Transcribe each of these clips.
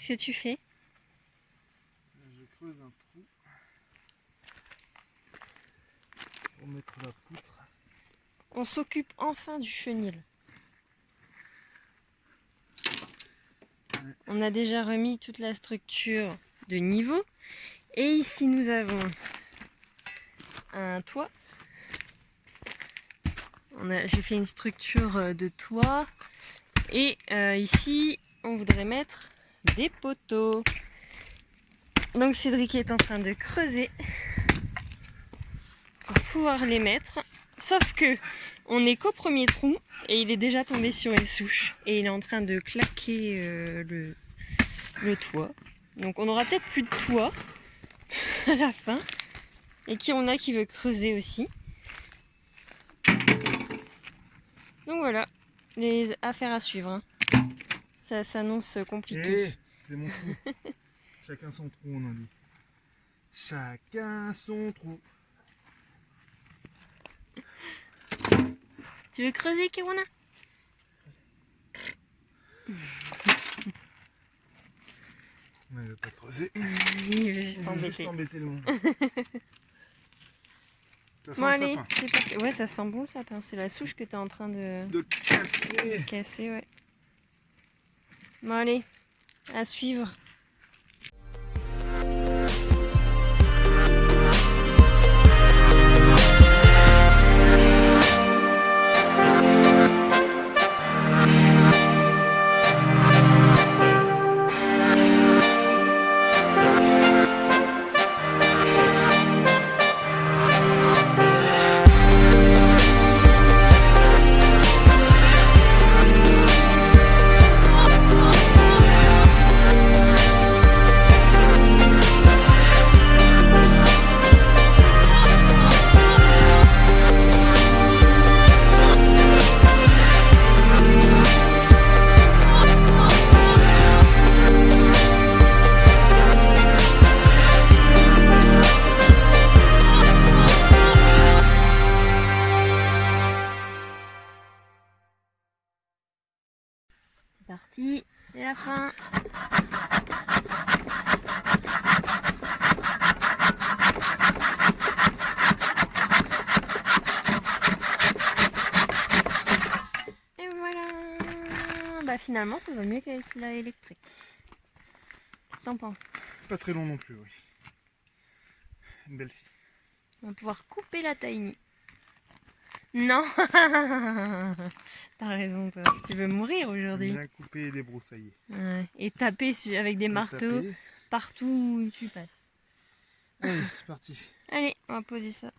Qu'est-ce que tu fais? Je creuse un trou pour mettre la poutre. On s'occupe enfin du chenil. On a déjà remis toute la structure de niveau. Et ici, nous avons un toit. J'ai fait une structure de toit. Et ici, on voudrait mettre des poteaux. Donc Cédric est en train de creuser pour pouvoir les mettre. Sauf que on n'est qu'au premier trou et il est déjà tombé sur une souche. Et il est en train de claquer le toit. Donc on aura peut-être plus de toit à la fin. Et qui on a qui veut creuser aussi. Donc voilà, les affaires à suivre. Hein. Ça s'annonce compliqué. C'est mon trou. Chacun son trou, on en dit. Chacun son trou. Tu veux creuser, Kiruna? On ne veut pas creuser. Il veut juste embêter. Embêter le monde. Ça sent Bon le allez, sapin. c'est parti. Ouais, ça sent bon le sapin. C'est la souche que tu es en train De casser. casser, ouais. Bon allez, à suivre. C'est parti, c'est la fin. Et voilà. Bah finalement, ça va mieux qu'avec la électrique. Qu'est-ce que t'en penses? Pas très long non plus, oui. Une belle scie. On va pouvoir couper la tiny. Non. T'as raison, toi. Tu veux mourir aujourd'hui. Bien couper et débroussailler. Ouais. Et taper avec des marteaux Taper. partout où tu passes. Allez, c'est parti. Allez, on va poser ça.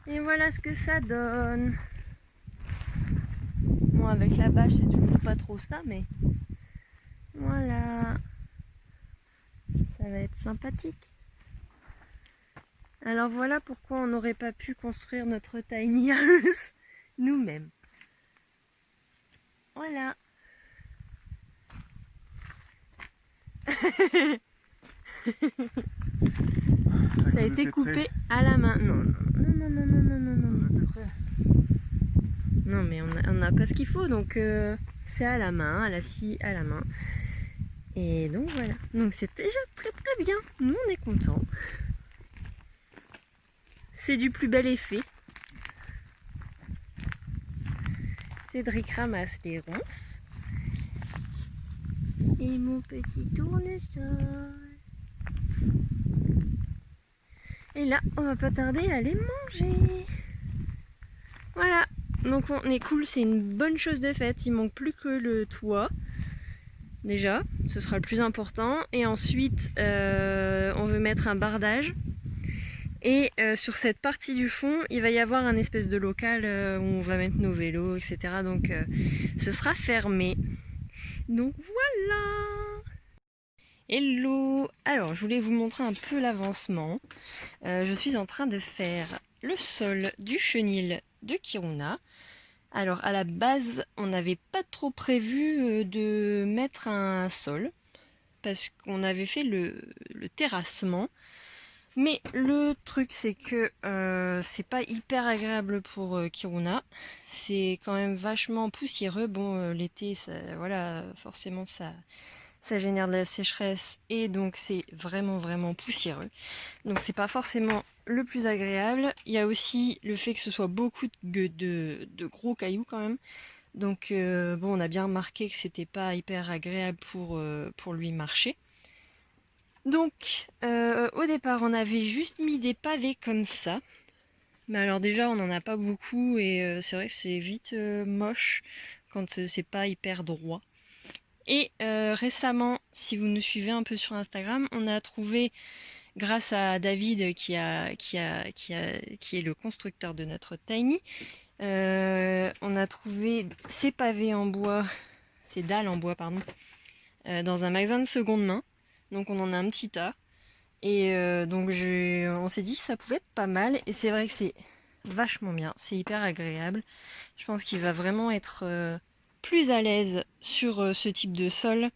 Et voilà ce que ça donne. Bon, avec la bâche, c'est toujours pas trop ça, mais voilà. Ça va être sympathique. Alors voilà pourquoi on n'aurait pas pu construire notre tiny house nous-mêmes. Voilà. Ça a été coupé à la main. Non, non, non, non, non, non, non, non, non. Non, mais on a pas ce qu'il faut, donc c'est à la main, à la scie, à la main. Et donc voilà. Donc c'est déjà très très bien. Nous on est contents. C'est du plus bel effet. Cédric ramasse les ronces. Et mon petit tournesol. Et là, on va pas tarder à les manger. Voilà, donc on est cool, c'est une bonne chose de faite. Il manque plus que le toit. Déjà, ce sera le plus important. Et ensuite, on veut mettre un bardage. Et sur cette partie du fond, il va y avoir un espèce de local où on va mettre nos vélos, etc. Donc ce sera fermé. Donc voilà. Hello. Alors, je voulais vous montrer un peu l'avancement. Je suis en train de faire le sol du chenil de Kiruna. Alors, à la base, on n'avait pas trop prévu de mettre un sol parce qu'on avait fait le terrassement. Mais le truc, c'est que c'est pas hyper agréable pour Kiruna. C'est quand même vachement poussiéreux. Bon, l'été, voilà, forcément, ça génère de la sécheresse et donc c'est vraiment poussiéreux. Donc c'est pas forcément le plus agréable. Il y a aussi le fait que ce soit beaucoup de gros cailloux quand même. Donc bon, on a bien remarqué que c'était pas hyper agréable pour lui marcher. Donc au départ on avait juste mis des pavés comme ça. Mais alors déjà on n'en a pas beaucoup et c'est vrai que c'est vite moche quand c'est pas hyper droit. Et récemment, si vous nous suivez un peu sur Instagram, on a trouvé, grâce à David qui est le constructeur de notre Tiny, on a trouvé ces pavés en bois, ces dalles en bois, pardon, dans un magasin de seconde main. Donc on en a un petit tas. Et donc on s'est dit que ça pouvait être pas mal. Et c'est vrai que c'est vachement bien, c'est hyper agréable. Je pense qu'il va vraiment être plus à l'aise sur ce type de sol.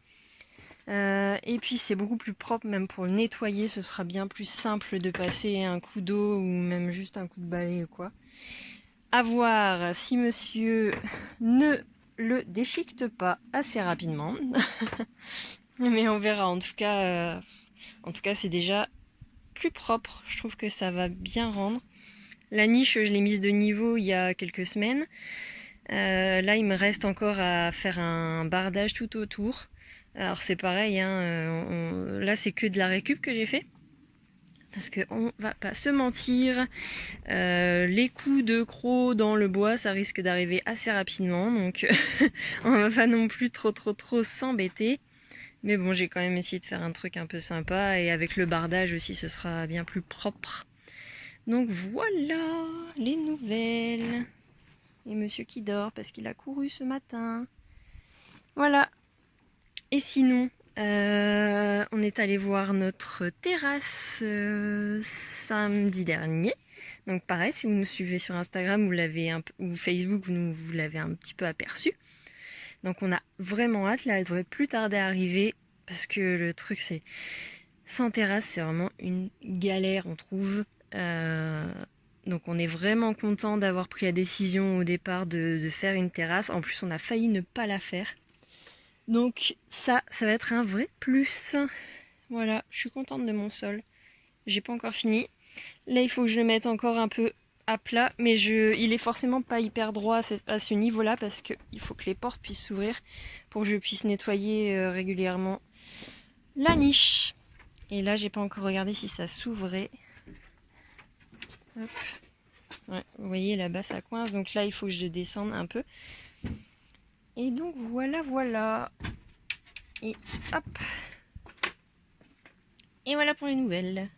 Et puis c'est beaucoup plus propre, même pour le nettoyer, ce sera bien plus simple de passer un coup d'eau ou même juste un coup de balai ou quoi. À voir si monsieur ne le déchiquete pas assez rapidement. Mais on verra, en tout cas c'est déjà plus propre, je trouve que ça va bien rendre. La niche, je l'ai mise de niveau il y a quelques semaines. Là, il me reste encore à faire un bardage tout autour. Alors c'est pareil, hein, là c'est que de la récup que j'ai fait. Parce qu'on va pas se mentir, les coups de crocs dans le bois, ça risque d'arriver assez rapidement. Donc on va pas non plus trop s'embêter. Mais bon, j'ai quand même essayé de faire un truc un peu sympa. Et avec le bardage aussi, ce sera bien plus propre. Donc voilà les nouvelles. Et monsieur qui dort parce qu'il a couru ce matin. Voilà. Et sinon, on est allé voir notre terrasse samedi dernier. Donc pareil, si vous nous suivez sur Instagram ou Facebook, vous l'avez un petit peu aperçu. Donc on a vraiment hâte, là elle devrait plus tarder à arriver parce que le truc c'est sans terrasse, c'est vraiment une galère, on trouve. Donc on est vraiment content d'avoir pris la décision au départ de faire une terrasse. En plus on a failli ne pas la faire. Donc ça va être un vrai plus. Voilà, je suis contente de mon sol. J'ai pas encore fini. Là il faut que je le mette encore un peu à plat, mais il est forcément pas hyper droit à ce niveau-là parce qu'il faut que les portes puissent s'ouvrir pour que je puisse nettoyer régulièrement la niche. Et là j'ai pas encore regardé si ça s'ouvrait. Hop. Ouais, vous voyez là-bas ça coince, donc là il faut que je descende un peu. Et donc voilà. Et hop. Et voilà pour les nouvelles.